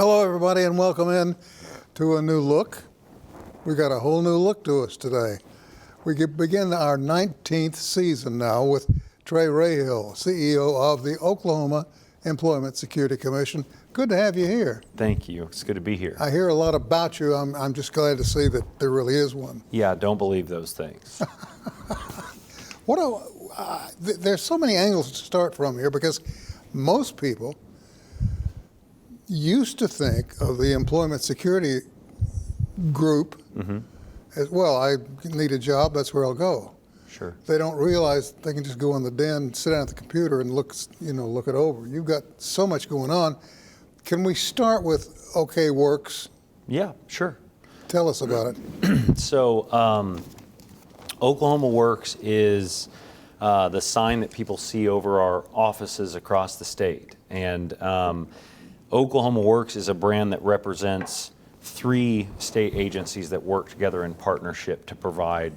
Hello, everybody, and welcome in to a new look. We got a whole new look to us today. We begin our 19th season now with Trae Rahill, CEO of the Oklahoma Employment Security Commission. Good to have you here. Thank you. It's good to be here. I hear a lot about you. I'm just glad to see that there really is one. Yeah, don't believe those things. There's so many angles to start from here because most people used to think of the employment security group as, well, I need a job, that's where I'll go. Sure. They don't realize they can just go in the den, sit down at the computer and look it over. You've got so much going on. Can we start with OK Works? Yeah, sure. Tell us about it. So Oklahoma Works is the sign that people see over our offices across the state. And Oklahoma Works is a brand that represents 3 state agencies that work together in partnership to provide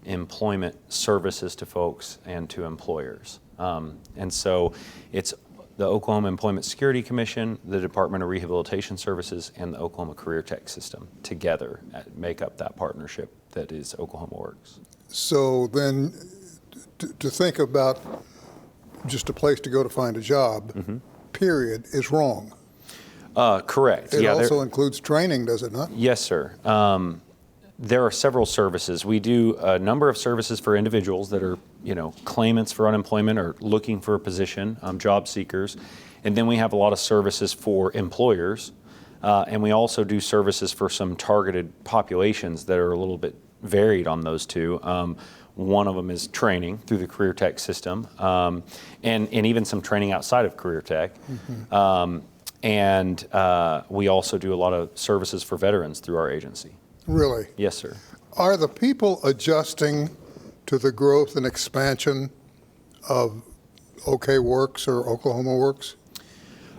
employment services to folks and to employers. And so it's the Oklahoma Employment Security Commission, the Department of Rehabilitation Services, and the Oklahoma Career Tech System together make up that partnership that is Oklahoma Works. So then to think about just a place to go to find a job, period, is wrong. Correct. It also includes training, does it not? Yes, sir. There are several services. We do a number of services for individuals that are, claimants for unemployment or looking for a position, job seekers. And then we have a lot of services for employers. And we also do services for some targeted populations that are a little bit varied on those two. One of them is training through the Career Tech System, and even some training outside of Career Tech. And we also do a lot of services for veterans through our agency. Really? Yes, sir. Are the people adjusting to the growth and expansion of OK Works or Oklahoma Works?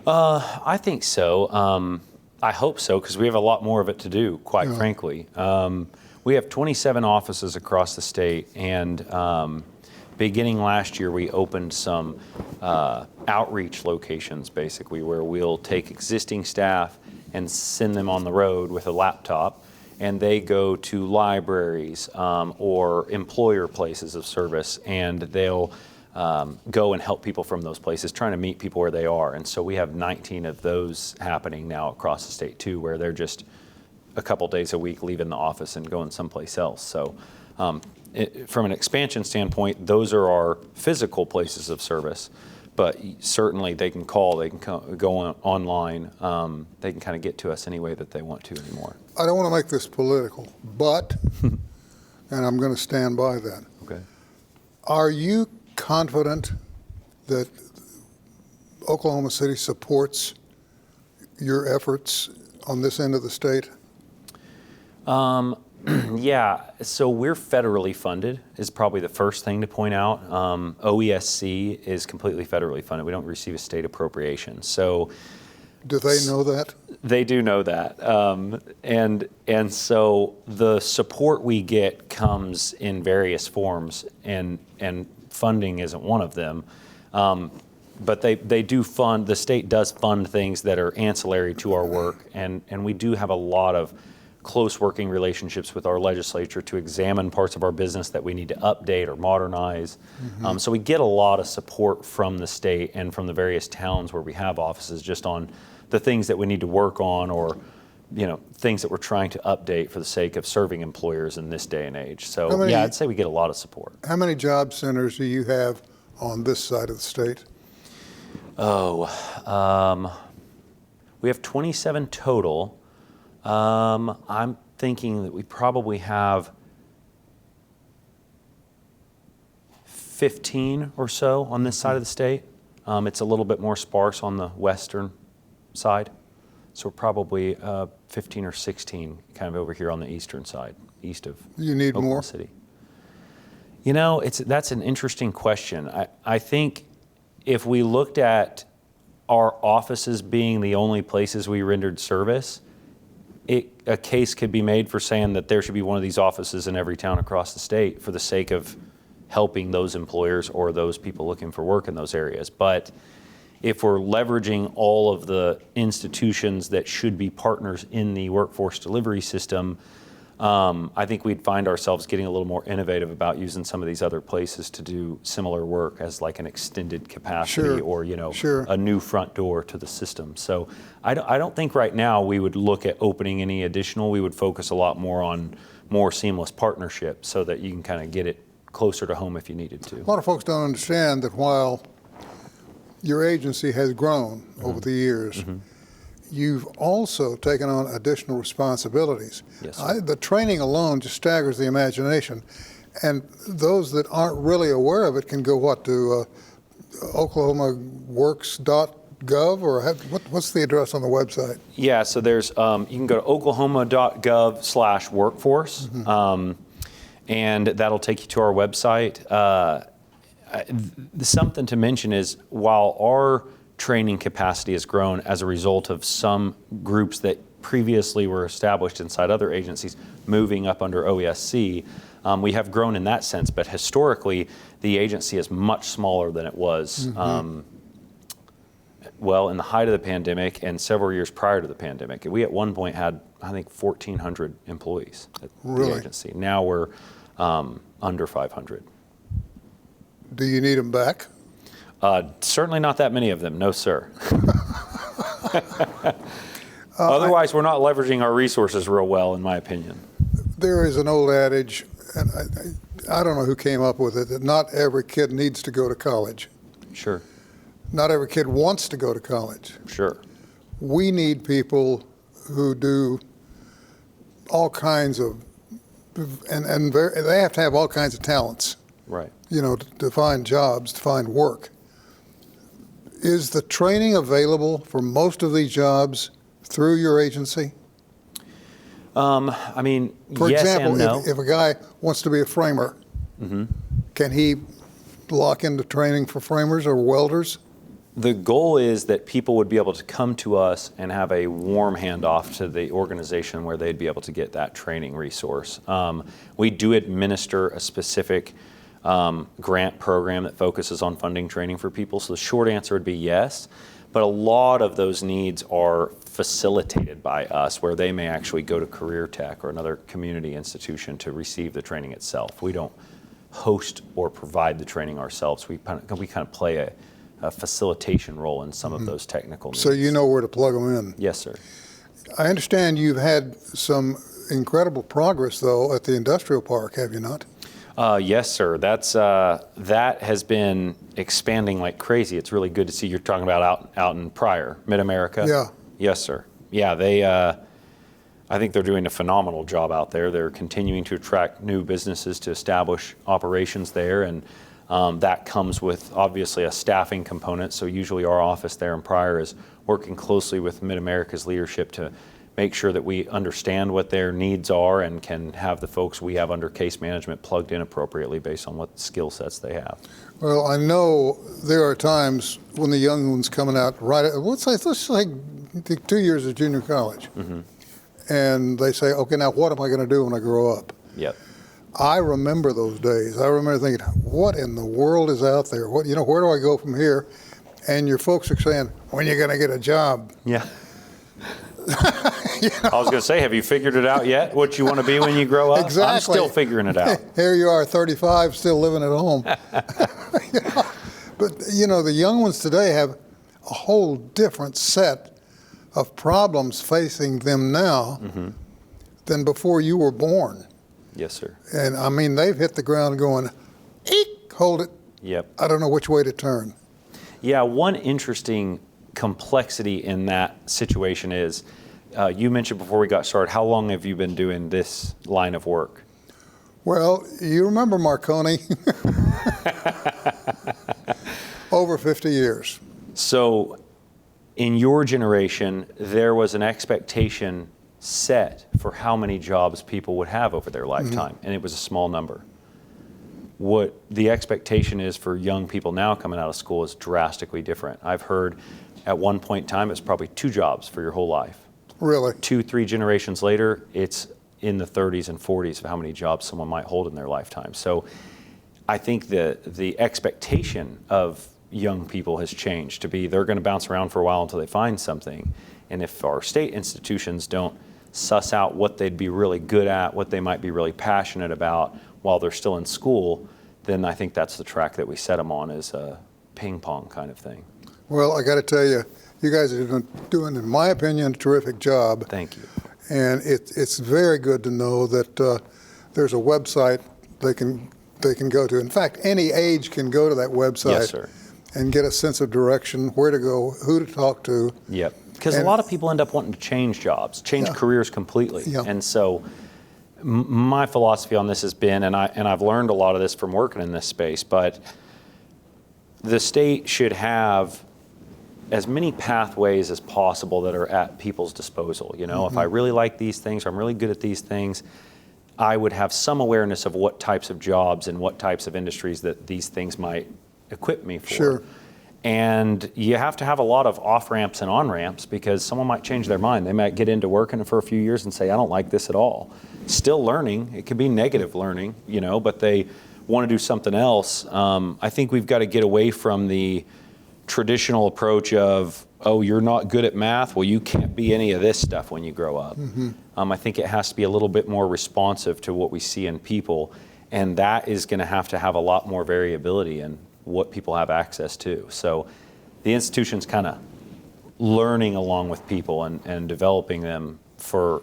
I think so. I hope so, because we have a lot more of it to do, quite frankly. We have 27 offices across the state, and beginning last year, we opened some outreach locations, basically, where we'll take existing staff and send them on the road with a laptop, and they go to libraries or employer places of service, and they'll go and help people from those places, trying to meet people where they are. And so we have 19 of those happening now across the state, too, where they're just a couple days a week leaving the office and going someplace else. So from an expansion standpoint, those are our physical places of service. But certainly they can call, they can go online, they can kind of get to us any way that they want to anymore. I don't want to make this political, but, and I'm going to stand by that. Okay. Are you confident that Oklahoma City supports your efforts on this end of the state? Yeah, so we're federally funded is probably the first thing to point out. OESC is completely federally funded. We don't receive a state appropriation. So do they know that? They do know that. And so the support we get comes in various forms, and funding isn't one of them. But they do fund, the state does fund things that are ancillary to our work, and we do have a lot of close working relationships with our legislature to examine parts of our business that we need to update or modernize. So we get a lot of support from the state and from the various towns where we have offices just on the things that we need to work on, or things that we're trying to update for the sake of serving employers in this day and age. So I'd say we get a lot of support. How many job centers do you have on this side of the state? We have 27 total. I'm thinking that we probably have 15 or so on this side of the state. It's a little bit more sparse on the western side. So we're probably 15 or 16 kind of over here on the eastern side, east of You need Oklahoma more? City. That's an interesting question. I think if we looked at our offices being the only places we rendered service, a case could be made for saying that there should be one of these offices in every town across the state for the sake of helping those employers or those people looking for work in those areas. But if we're leveraging all of the institutions that should be partners in the workforce delivery system, I think we'd find ourselves getting a little more innovative about using some of these other places to do similar work as like an extended capacity or, a new front door to the system. So I don't think right now we would look at opening any additional. We would focus a lot more on more seamless partnerships so that you can kind of get it closer to home if you needed to. A lot of folks don't understand that while your agency has grown over the years, you've also taken on additional responsibilities. Yes, sir. The training alone just staggers the imagination. And those that aren't really aware of it can go, to oklahomaworks.gov, or what's the address on the website? Yeah, so there's, you can go to oklahoma.gov/workforce, and that'll take you to our website. Something to mention is while our training capacity has grown as a result of some groups that previously were established inside other agencies moving up under OESC, we have grown in that sense, but historically the agency is much smaller than it was in the height of the pandemic and several years prior to the pandemic. We at one point had, I think, 1,400 employees at the agency. Now we're under 500. Do you need them back? Certainly not that many of them, no sir. Otherwise, we're not leveraging our resources real well, in my opinion. There is an old adage, and I don't know who came up with it, that not every kid needs to go to college. Sure. Not every kid wants to go to college. Sure. We need people who do all kinds of, and they have to have all kinds of talents. Right. To find jobs, to find work. Is the training available for most of these jobs through your agency? For yes example, and no. if a guy wants to be a framer, can he lock into training for framers or welders? The goal is that people would be able to come to us and have a warm handoff to the organization where they'd be able to get that training resource. We do administer a specific grant program that focuses on funding training for people. So the short answer would be yes, but a lot of those needs are facilitated by us, where they may actually go to Career Tech or another community institution to receive the training itself. We don't host or provide the training ourselves. We kind of play a facilitation role in some of those technical needs. So you know where to plug them in. Yes, sir. I understand you've had some incredible progress, though, at the industrial park, have you not? Yes, sir. That has been expanding like crazy. It's really good to see. You're talking about out in Pryor, Mid-America. Yeah. Yes, sir. Yeah, I think they're doing a phenomenal job out there. They're continuing to attract new businesses to establish operations there, and that comes with obviously a staffing component. So usually our office there in Pryor is working closely with Mid-America's leadership to make sure that we understand what their needs are and can have the folks we have under case management plugged in appropriately based on what skill sets they have. Well, I know there are times when the young ones coming out let's say 2 years of junior college, and they say, okay, now what am I going to do when I grow up? Yep. I remember those days. I remember thinking, what in the world is out there? Where do I go from here? And your folks are saying, when are you going to get a job? Yeah. I was going to say, have you figured it out yet, what you want to be when you grow up? Exactly. I'm still figuring it out. Here you are, 35, still living at home. But, the young ones today have a whole different set of problems facing them now than before you were born. Yes, sir. And, they've hit the ground going, eek, hold it. Yep. I don't know which way to turn. Yeah, one interesting complexity in that situation is, you mentioned before we got started, how long have you been doing this line of work? Well, you remember Marconi? Over 50 years. So in your generation, there was an expectation set for how many jobs people would have over their lifetime, and it was a small number. What the expectation is for young people now coming out of school is drastically different. I've heard at one point in time, it's probably 2 jobs for your whole life. Really? 2-3 generations later, it's in the 30s and 40s of how many jobs someone might hold in their lifetime. So I think the expectation of young people has changed to be they're going to bounce around for a while until they find something. And if our state institutions don't suss out what they'd be really good at, what they might be really passionate about while they're still in school, then I think that's the track that we set them on, is a ping pong kind of thing. Well, I got to tell you, you guys are doing, in my opinion, a terrific job. Thank you. And it's very good to know that there's a website they can go to. In fact, any age can go to that website. Yes, sir. And get a sense of direction, where to go, who to talk to. Yep. Because a lot of people end up wanting to change jobs, change careers completely. Yeah. And so my philosophy on this has been, and I've learned a lot of this from working in this space, but the state should have as many pathways as possible that are at people's disposal. You know, if I really like these things, or I'm really good at these things, I would have some awareness of what types of jobs and what types of industries that these things might equip me for. Sure. And you have to have a lot of off-ramps and on-ramps, because someone might change their mind. They might get into working for a few years and say, I don't like this at all. Still learning. It could be negative learning, you know, but they want to do something else. I think we've got to get away from the traditional approach of, oh, you're not good at math, well, you can't be any of this stuff when you grow up. I think it has to be a little bit more responsive to what we see in people, and that is going to have a lot more variability in what people have access to. So the institution's kind of learning along with people and developing them for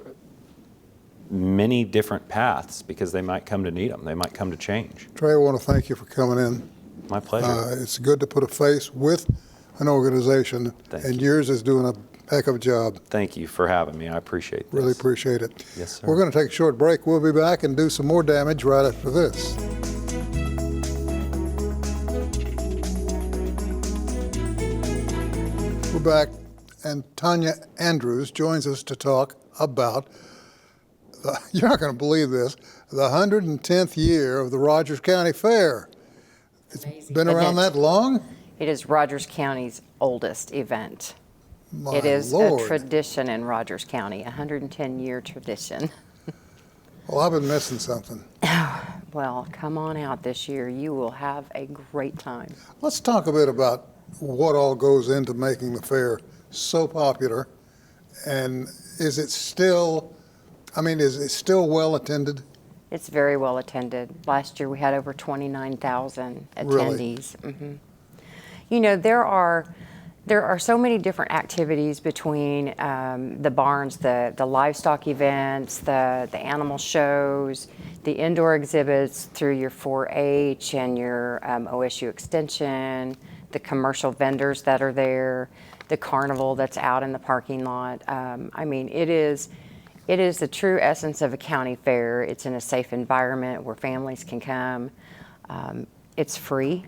many different paths, because they might come to need them. They might come to change. Trae, I want to thank you for coming in. My pleasure. It's good to put a face with an organization, and yours is doing a heck of a job. Thank you for having me. I appreciate this. Really appreciate it. Yes, sir. We're going to take a short break. We'll be back and do some more damage right after this. We're back, and Tanya Andrews joins us to talk about, you're not going to believe this, the 110th year of the Rogers County Fair. It's been around that long? It is Rogers County's oldest event. My It is Lord. a tradition in Rogers County, a 110-year tradition. Well, I've been missing something. Well, come on out this year. You will have a great time. Let's talk a bit about what all goes into making the fair so popular. And is it still well attended? It's very well attended. Last year we had over 29,000 attendees. Really? You know, there are so many different activities between the barns, the livestock events, the animal shows, the indoor exhibits through your 4-H and your OSU Extension, the commercial vendors that are there, the carnival that's out in the parking lot. I mean, it is the true essence of a county fair. It's in a safe environment where families can come. It's free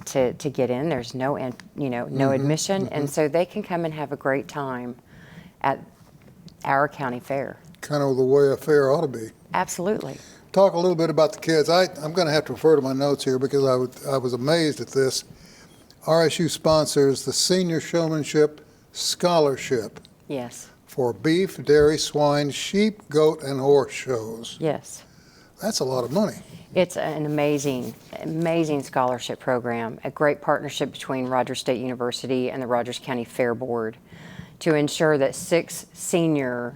to get in. There's no admission, and so they can come and have a great time at our county fair. Kind of the way a fair ought to be. Absolutely. Talk a little bit about the kids. I'm going to have to refer to my notes here because I was amazed at this. RSU sponsors the Senior Showmanship Scholarship Yes. for beef, dairy, swine, sheep, goat, and horse shows. Yes. That's a lot of money. It's an amazing scholarship program, a great partnership between Rogers State University and the Rogers County Fair Board to ensure that 6 senior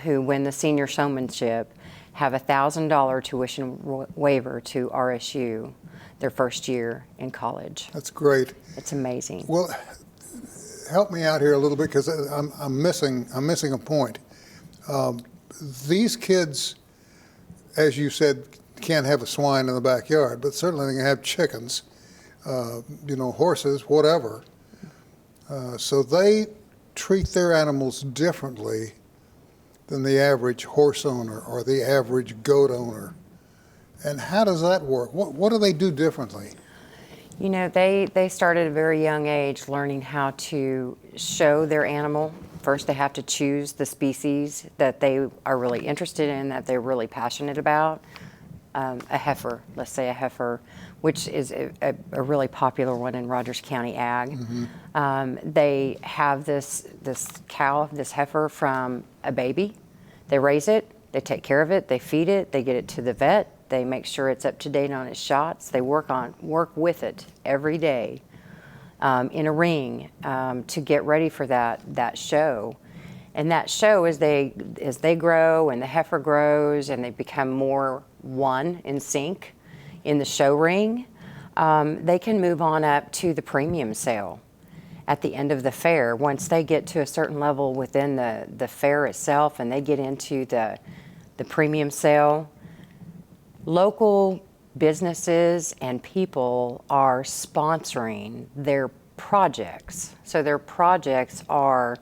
who win the senior showmanship have a $1,000 tuition waiver to RSU their first year in college. That's great. It's amazing. Well, help me out here a little bit because I'm missing a point. These kids, as you said, can't have a swine in the backyard, but certainly they can have chickens, horses, whatever. So they treat their animals differently than the average horse owner or the average goat owner. And how does that work? What do they do differently? You know, they start at a very young age learning how to show their animal. First, they have to choose the species that they are really interested in, that they're really passionate about. A heifer, let's say a heifer, which is a really popular one in Rogers County Ag. Mm-hmm. They have this cow, this heifer from a baby. They raise it, they take care of it, they feed it, they get it to the vet, they make sure it's up to date on its shots. They work with it every day in a ring to get ready for that show. And that show, as they grow and the heifer grows and they become more one in sync in the show ring, they can move on up to the premium sale at the end of the fair. Once they get to a certain level within the fair itself and they get into the premium sale, local businesses and people are sponsoring their projects. So their projects are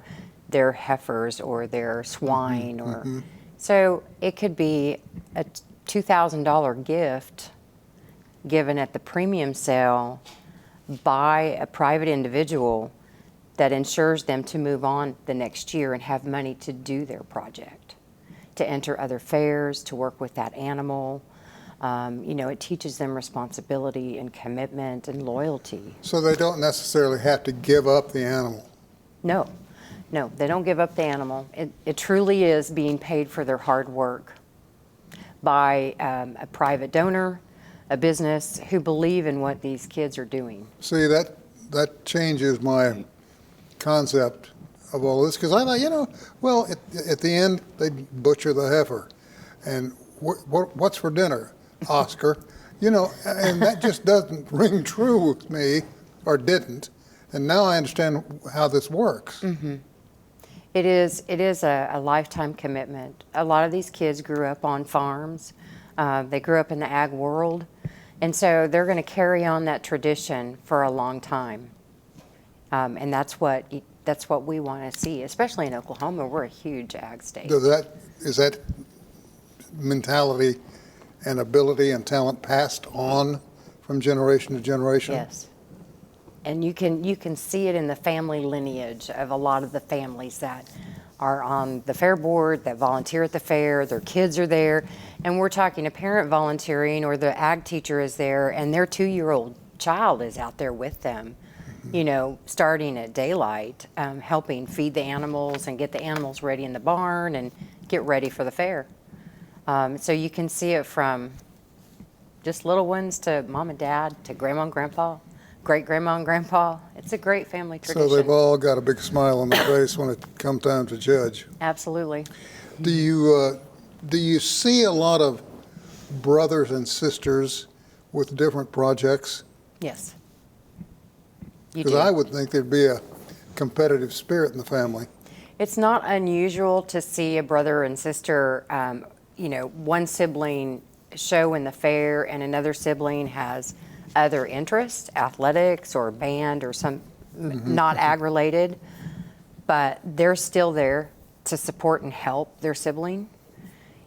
their heifers or their swine, so it could be a $2,000 gift given at the premium sale by a private individual that ensures them to move on the next year and have money to do their project, to enter other fairs, to work with that animal. It teaches them responsibility and commitment and loyalty. So they don't necessarily have to give up the animal. No, they don't give up the animal. It truly is being paid for their hard work by a private donor, a business who believe in what these kids are doing. See, that changes my concept of all this, because I thought, at the end, they butcher the heifer. And what's for dinner? Oscar. And that just doesn't ring true with me, or didn't. And now I understand how this works. Mm-hmm. It is a lifetime commitment. A lot of these kids grew up on farms. They grew up in the ag world. And so they're going to carry on that tradition for a long time. And that's what we want to see, especially in Oklahoma. We're a huge ag state. Is that mentality and ability and talent passed on from generation to generation? Yes. And you can see it in the family lineage of a lot of the families that are on the fair board, that volunteer at the fair, their kids are there. And we're talking a parent volunteering, or the ag teacher is there and their 2-year-old child is out there with them, starting at daylight, helping feed the animals and get the animals ready in the barn and get ready for the fair. So you can see it from just little ones to mom and dad to grandma and grandpa, great grandma and grandpa. It's a great family tradition. So they've all got a big smile on their face when it comes time to judge. Absolutely. Do you see a lot of brothers and sisters with different projects? Yes. You Because do. I would think there'd be a competitive spirit in the family. It's not unusual to see a brother and sister, one sibling show in the fair and another sibling has other interests, athletics or band or some not ag related, but they're still there to support and help their sibling.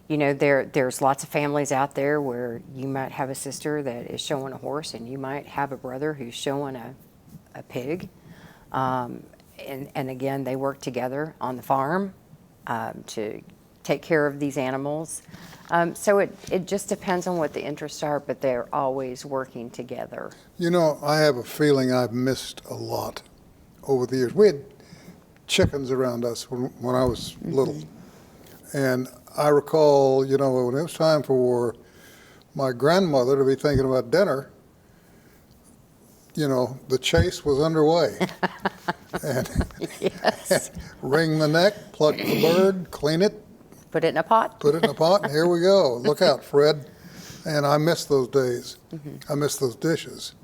There's lots of families out there where you might have a sister that is showing a horse and you might have a brother who's showing a pig. And again, they work together on the farm to take care of these animals. So it just depends on what the interests are, but they're always working together. I have a feeling I've missed a lot over the years. We had chickens around us when I was little. And I recall, when it was time for my grandmother to be thinking about dinner, the chase was underway. And Yes. wring the neck, pluck the bird, clean it, Put it in a pot. put it in a pot, and here we go. Look out, Fred. And I miss those days. I miss those dishes.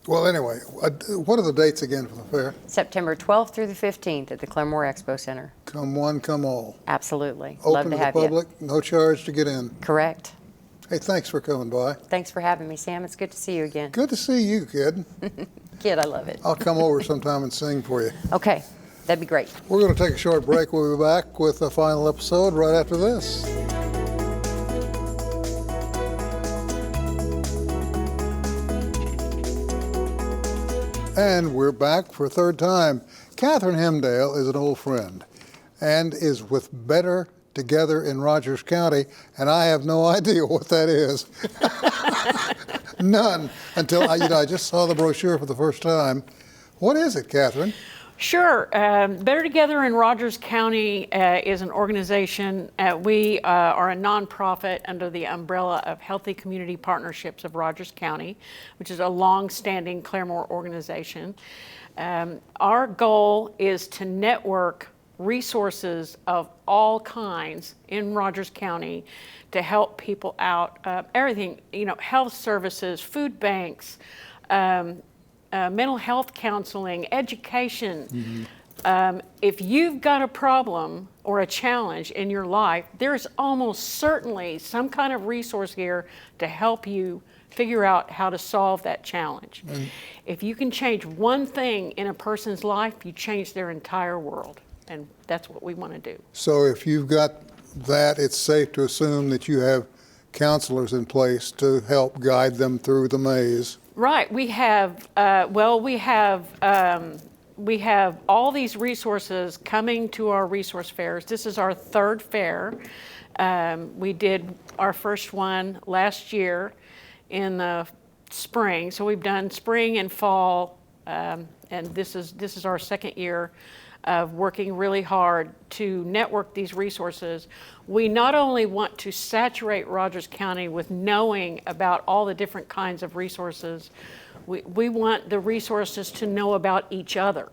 Well, anyway, what are the dates again for the fair? September 12th through the 15th at the Claremore Expo Center. Come one, come all. Absolutely. Open Love to to the have public, no charge to get in. you. Correct. Hey, thanks for coming by. Thanks for having me, Sam. It's good to see you again. Good to see you, kid. Kid, I love it. I'll come over sometime and sing for you. Okay, that'd be great. We're going to take a short break. We'll be back with the final episode right after this. And we're back for a third time. Catherine Heimdale is an old friend and is with Better Together in Rogers County, and I have no idea what that is. None, until I just saw the brochure for the first time. What is it, Catherine? Sure. Better Together in Rogers County is an organization. We are a nonprofit under the umbrella of Healthy Community Partnerships of Rogers County, which is a long-standing Claremore organization. Our goal is to network resources of all kinds in Rogers County to help people out. Everything, health services, food banks, mental health counseling, education. If you've got a problem or a challenge in your life, there's almost certainly some kind of resource here to help you figure out how to solve that challenge. If you can change one thing in a person's life, you change their entire world. And that's what we want to do. So if you've got that, it's safe to assume that you have counselors in place to help guide them through the maze. Right. We have, we have all these resources coming to our resource fairs. This is our third fair. We did our first one last year in the spring. So we've done spring and fall, and this is our second year of working really hard to network these resources. We not only want to saturate Rogers County with knowing about all the different kinds of resources, we want the resources to know about each other,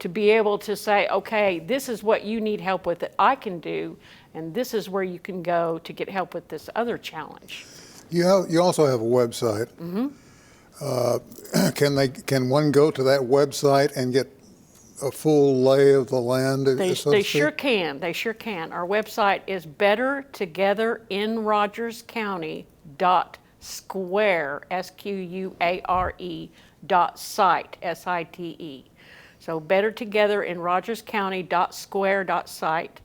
to be able to say, okay, this is what you need help with that I can do, and this is where you can go to get help with this other challenge. You also have a website. Can one go to that website and get a full lay of the land? They sure can. They sure can. Our website is bettertogetherinrogerscounty.square, SQUARE, .site, SITE. So bettertogetherinrogerscounty.square.site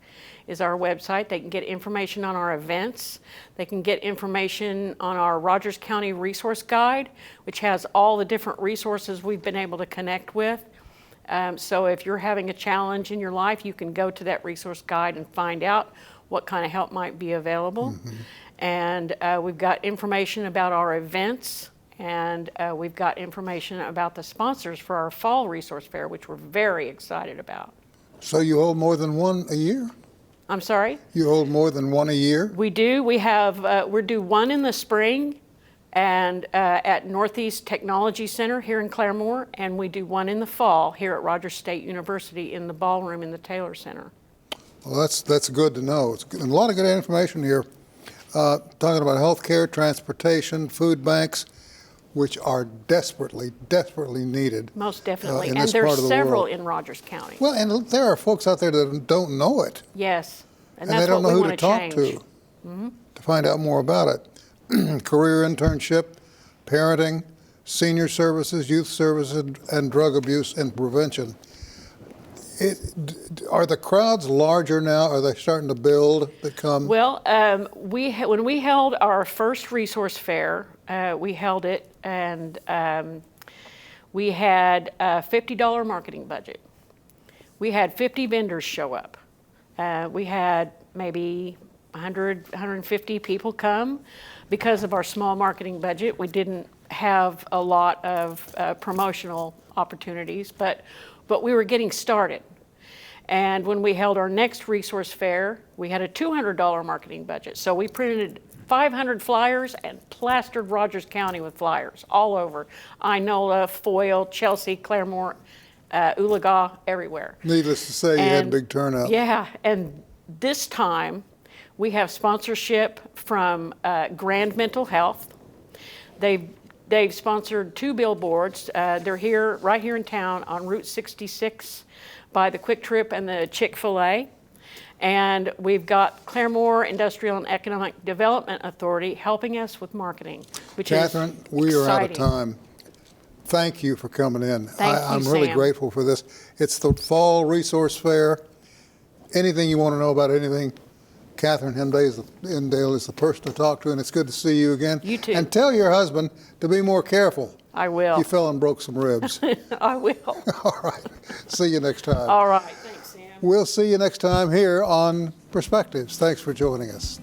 is our website. They can get information on our events. They can get information on our Rogers County Resource Guide, which has all the different resources we've been able to connect with. So if you're having a challenge in your life, you can go to that resource guide and find out what kind of help might be available. And we've got information about our events, and we've got information about the sponsors for our fall resource fair, which we're very excited about. So you hold more than one a year? I'm sorry? You hold more than one a year? We do. We have, we're due one in the spring and at Northeast Technology Center here in Claremore, and we do one in the fall here at Rogers State University in the ballroom in the Taylor Center. Well, that's good to know. It's good, a lot of good information here. Talking about healthcare, transportation, food banks, which are desperately needed. Most definitely, in and this part there's of the several world. in Rogers County. Well, and there are folks out there that don't know it. Yes, and They that's don't what know we who want to to talk change. to find out more about it. Career internship, parenting, senior services, youth services, and drug abuse and prevention. Are the crowds larger now? Are they starting to build that come? Well, when we held our first resource fair, we held it, and we had a $50 marketing budget. We had 50 vendors show up. We had maybe 100, 150 people come. Because of our small marketing budget, we didn't have a lot of promotional opportunities, but we were getting started. And when we held our next resource fair, we had a $200 marketing budget. So we printed 500 flyers and plastered Rogers County with flyers all over. Inola, Foyle, Chelsea, Claremore, Oologah, everywhere. Needless to say, you had a big turnout. Yeah, and this time we have sponsorship from Grand Mental Health. They've sponsored 2 billboards. They're here, right here in town on Route 66 by the Quick Trip and the Chick-fil-A. And we've got Claremore Industrial and Economic Development Authority helping us with marketing, which Catherine, is we are out of exciting. time. Thank you for coming in. Thank you, I'm really Sam. grateful for this. It's the Fall Resource Fair. Anything you want to know about anything, Catherine Heimdale is the person to talk to, and it's good to see you again. You too. And tell your husband to be more careful. I will. He fell and broke some ribs. I will. All right. See you next time. All right. Thanks, Sam. We'll see you next time here on Perspectives. Thanks for joining us.